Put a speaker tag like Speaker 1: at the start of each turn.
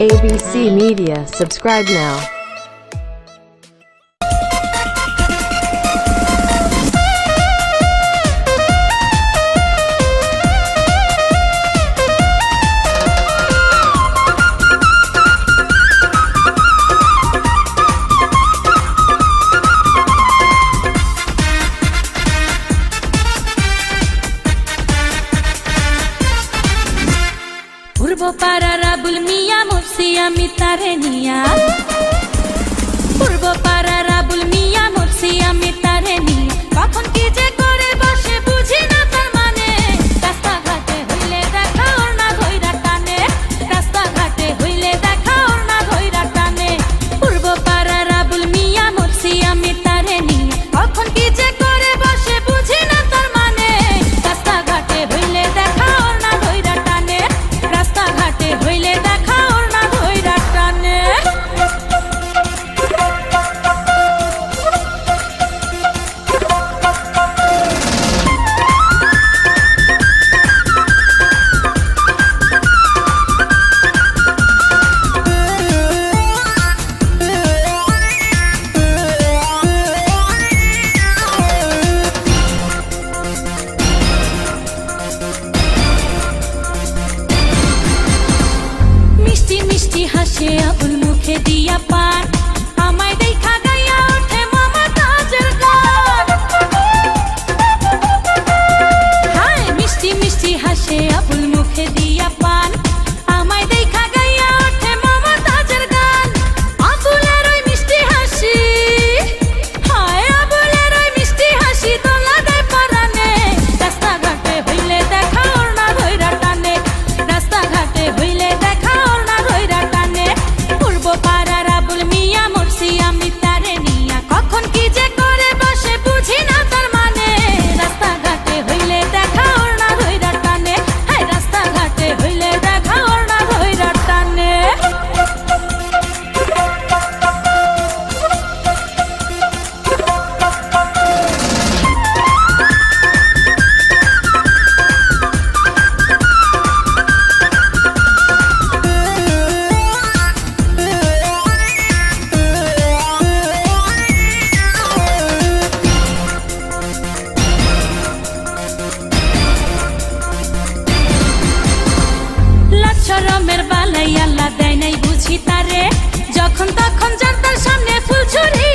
Speaker 1: ABC Media. Subscribe now.
Speaker 2: পূর্ব পাড়ার আবুল মিয়া মুফসি আমি তারে নিয়া পূর্ব পাড়ার আবুল মিয়া মুফসি আমি তারে নিয়া কখন কি যে করে বসে বুঝি না তার মানে রাস্তাঘাটে হইলে দেখা ওর না ধইরা টানে রাস্তাঘাটে হইলে দেখা ওর না ধইরা টানে পূর্ব পাড়ার আবুল মিয়া মুফসি আমি তারে নিয়া কখন কি যে করে বসে বুঝি না তার মানে রাস্তাঘাটে হইলে দেখা ওর না ধইরা টানে রাস্তাঘাটে হইলে দেখা ওর না ধইরা টানে মিষ্টি মিষ্টি হাসে আবুল মুখে দিয়া পান আমায় দেখা গাইয়া ওঠে মমতাজের গান হায় মিষ্টি মিষ্টি হাসে আবুল মুখে দিয়া পান আমায় দেখা গাইয়া ওঠে মমতাজের গান আবুলের ওই মিষ্টি হাসি হায় আবুলের ওই মিষ্টি হাসি তোলা দেয় পারানে রাস্তাঘাটে হইলে দেখা ওর না ধইরা টানে রাস্তাঘাটে হইলে দেখা ওর না ধইরা টানে পূর্ব পাড়ার আবুল মিয়া মুফসি আমি তারে নিয়া কখন কি যে করে বসে বুঝি না তার মানে রাস্তাঘাটে হইলে দেখা ওর না ধইরা টানে হায় রাস্তাঘাটে হইলে দেখা ওর না ধইরা টানে লাচ্ছরমের বালাই আল্লাহ দেয় নাই বুঝি তারে যখন তখন জানতার সামনে ফুল ছুরি